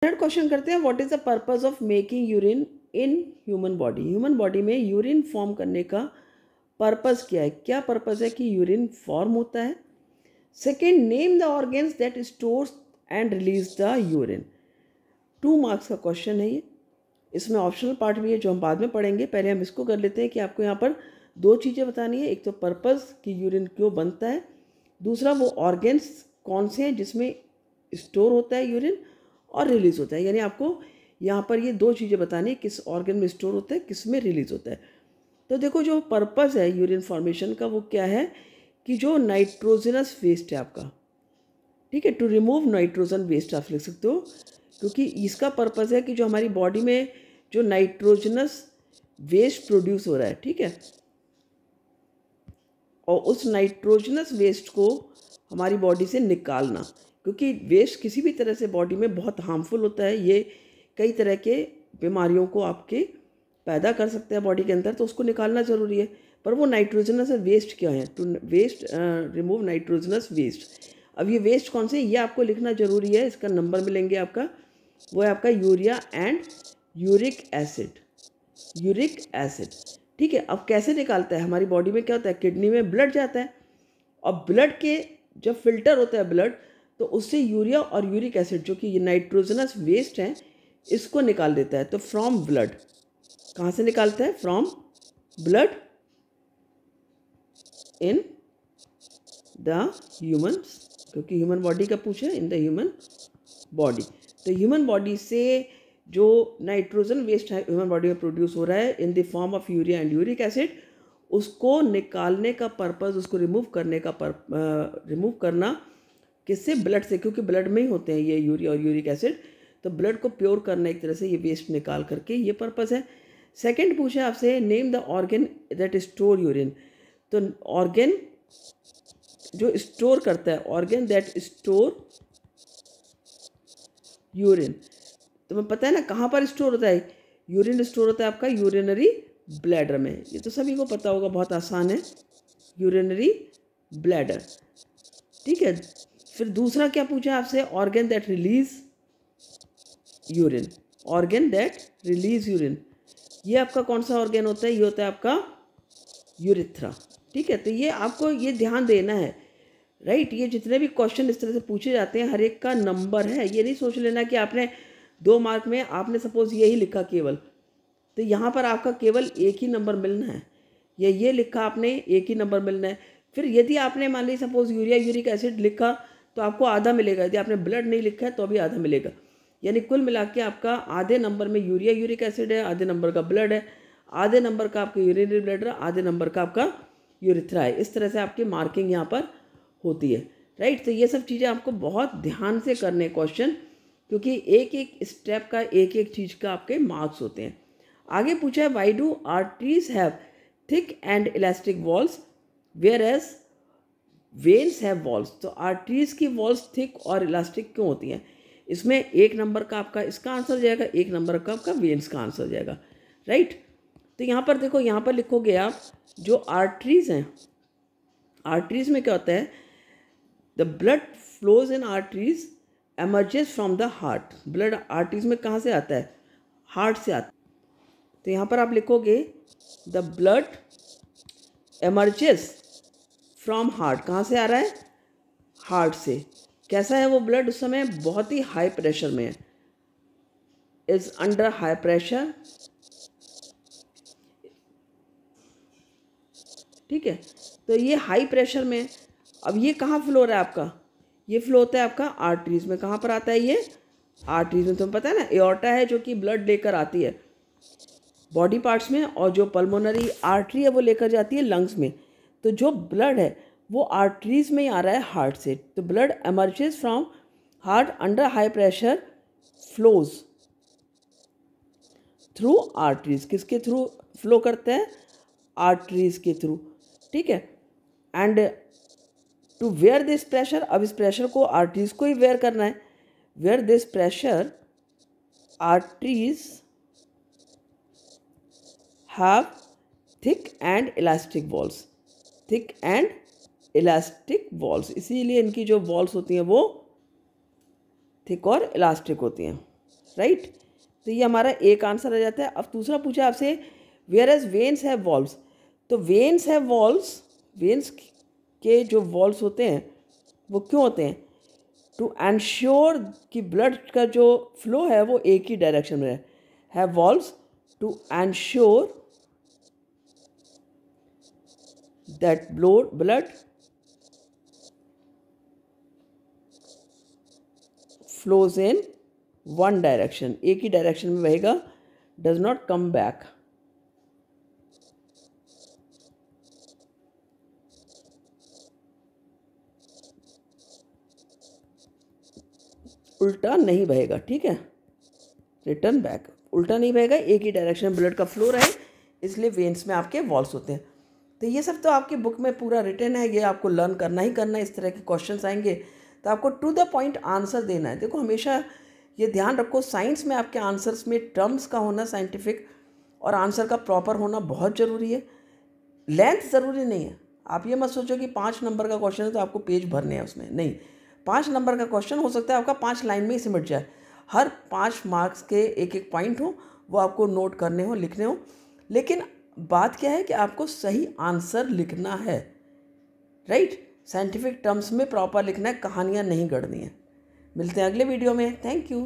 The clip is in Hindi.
थर्ड क्वेश्चन करते हैं, what is the purpose of making urine in human body. Human body में यूरिन फॉर्म करने का पर्पस क्या है, क्या पर्पस है कि यूरिन फॉर्म होता है। Second, name the organs that stores and release the urine. 2 marks का क्वेश्चन है ये, इसमें ऑप्शनल पार्ट भी है जो हम बाद में पढ़ेंगे। पहले हम इसको कर लेते हैं कि आपको यहाँ पर 2 चीज़ें बतानी है, एक तो पर्पस कि यूरिन क्यों बनता है, दूसरा वो ऑर्गन्स कौन से हैं जिसमें स्टोर होता है यूरिन और रिलीज होता है। यानी आपको यहाँ पर ये 2 चीज़ें बतानी है, किस ऑर्गन में स्टोर होता है, किस में रिलीज होता है। तो देखो जो पर्पस है यूरिन फॉर्मेशन का वो क्या है कि जो नाइट्रोजनस वेस्ट है आपका, ठीक है, टू रिमूव नाइट्रोजन वेस्ट आप लिख सकते हो, क्योंकि इसका पर्पस है कि जो हमारी बॉडी में जो नाइट्रोजनस वेस्ट प्रोड्यूस हो रहा है, ठीक है, और उस नाइट्रोजनस वेस्ट को हमारी बॉडी से निकालना, क्योंकि वेस्ट किसी भी तरह से बॉडी में बहुत हार्मफुल होता है, ये कई तरह के बीमारियों को आपके पैदा कर सकते हैं बॉडी के अंदर, तो उसको निकालना ज़रूरी है। पर वो नाइट्रोजनस वेस्ट क्या है, to waste remove nitrogenous waste. अब ये वेस्ट कौन से, ये आपको लिखना ज़रूरी है, इसका नंबर मिलेंगे आपका, वो है आपका urea and uric acid, uric acid, ठीक है। अब कैसे निकालता है, हमारी बॉडी में क्या होता है, किडनी में ब्लड जाता है, और ब्लड के जब फिल्टर होता है ब्लड, तो उससे यूरिया और यूरिक एसिड जो कि ये नाइट्रोजनस वेस्ट हैं इसको निकाल देता है। तो फ्रॉम ब्लड, कहाँ से निकालता है, from blood in the human, क्योंकि ह्यूमन बॉडी का पूछा है, इन द ह्यूमन बॉडी। तो ह्यूमन बॉडी से जो नाइट्रोजन वेस्ट है ह्यूमन बॉडी में प्रोड्यूस हो रहा है in the form of urea and uric acid, उसको निकालने का पर्पस, उसको रिमूव करने का रिमूव करना किससे, ब्लड से, क्योंकि ब्लड में ही होते हैं ये यूरिया और यूरिक एसिड, तो ब्लड को प्योर करना एक तरह से ये वेस्ट निकाल करके, ये पर्पस है। सेकंड पूछा आपसे, name the organ that store urine. तो ऑर्गन जो स्टोर करता है, ऑर्गन दैट स्टोर यूरिन, तुम्हें पता है ना कहाँ पर स्टोर होता है, यूरिन स्टोर होता है आपका यूरिनरी ब्लैडर में, ये तो सभी को पता होगा, बहुत आसान है, यूरिनरी ब्लैडर, ठीक है। फिर दूसरा क्या पूछा आपसे, organ that release urine, organ that release urine, ये आपका कौन सा ऑर्गन होता है, ये होता है आपका यूरिथ्रा, ठीक है। तो ये आपको ये ध्यान देना है, राइट। ये जितने भी क्वेश्चन इस तरह से पूछे जाते हैं हर एक का नंबर है, ये नहीं सोच लेना कि आपने 2 मार्क में आपने सपोज यही लिखा केवल, तो यहाँ पर आपका केवल एक ही नंबर मिलना है, या ये लिखा आपने एक ही नंबर मिलना है। फिर यदि आपने मान ली सपोज यूरिया यूरिक एसिड लिखा तो आपको आधा मिलेगा, यदि आपने ब्लड नहीं लिखा है तो भी आधा मिलेगा, यानी कुल मिला के आपका आधे नंबर में यूरिया यूरिक एसिड है, आधे नंबर का ब्लड है, आधे नंबर का आपका यूरिनरी ब्लैडर, आधे नंबर का आपका यूरिथ्रा है। इस तरह से आपकी मार्किंग यहाँ पर होती है, राइट। तो ये सब चीज़ें आपको बहुत ध्यान से करने क्वेश्चन, क्योंकि एक एक स्टेप का एक एक चीज़ का आपके मार्क्स होते हैं। आगे पूछा है, why do arteries have thick and elastic walls whereas veins have walls. तो आर्टरीज की वॉल्स थिक और इलास्टिक क्यों होती हैं, इसमें 1 नंबर का आपका इसका आंसर जाएगा, 1 नंबर का आपका वेन्स का आंसर जाएगा, राइट। तो यहाँ पर देखो, यहाँ पर लिखोगे आप जो आर्टरीज हैं, आर्टरीज में क्या होता है, the blood flows in arteries emerges from the heart. Blood arteries में कहाँ से आता है, हार्ट से आता है। तो यहाँ पर आप लिखोगे the blood emerges from heart, कहाँ से आ रहा है, हार्ट से। कैसा है वो ब्लड उस समय, बहुत ही हाई प्रेशर में है, इज अंडर हाई प्रेशर, ठीक है। तो ये हाई प्रेशर में, अब ये कहाँ फ्लो हो रहा है आपका, ये फ्लो होता है आपका आर्टरीज में। कहाँ पर आता है ये, आर्टरीज में। तुम्हें पता है ना, एओर्टा है जो कि ब्लड लेकर आती है बॉडी पार्ट्स में, और जो पल्मोनरी आर्टरी है वो लेकर जाती है लंग्स में। तो जो ब्लड है वो आर्टरीज में ही आ रहा है हार्ट से। तो blood emerges from heart under high pressure flows through arteries, किसके थ्रू फ्लो करता है, आर्टरीज के थ्रू, ठीक है। And to wear this pressure, अब इस प्रेशर को आर्टरीज को ही वेयर करना है, wear this pressure arteries have thick and elastic walls, thick and elastic walls, इसीलिए इनकी जो वॉल्स होती हैं वो थिक और इलास्टिक होती हैं। राइट। तो ये हमारा एक आंसर आ जाता है। अब दूसरा पूछा आपसे, whereas veins have valves. तो वेन्स हैव वॉल्व्स, वेन्स के जो वॉल्व्स होते हैं वो क्यों होते हैं? टू एंश्योर कि ब्लड का जो फ्लो है वो एक ही डायरेक्शन में रहे। Have valves to ensure that blood flows in one direction, एक ही डायरेक्शन में बहेगा, does not come back। उल्टा नहीं बहेगा, ठीक है, रिटर्न बैक, उल्टा नहीं बहेगा, एक ही डायरेक्शन में ब्लड का फ्लो रहे, इसलिए वेन्स में आपके वॉल्स होते हैं। तो ये सब तो आपकी बुक में पूरा रिटन है, ये आपको लर्न करना ही करना है। इस तरह के क्वेश्चंस आएंगे तो आपको टू द पॉइंट आंसर देना है। देखो हमेशा ये ध्यान रखो, साइंस में आपके आंसर्स में टर्म्स का होना साइंटिफिक और आंसर का प्रॉपर होना बहुत ज़रूरी है। लेंथ ज़रूरी नहीं है। आप ये मत सोचो कि 5 नंबर का क्वेश्चन है तो आपको पेज भरने हैं उसमें, नहीं। 5 नंबर का क्वेश्चन हो सकता है आपका 5 लाइन में ही सिमट जाए। हर 5 मार्क्स के एक एक पॉइंट हो, वो आपको नोट करने हो, लिखने हो। लेकिन बात क्या है कि आपको सही आंसर लिखना है, राइट। साइंटिफिक टर्म्स में प्रॉपर लिखना है, कहानियाँ नहीं गढ़नी है। मिलते हैं अगले वीडियो में। Thank you.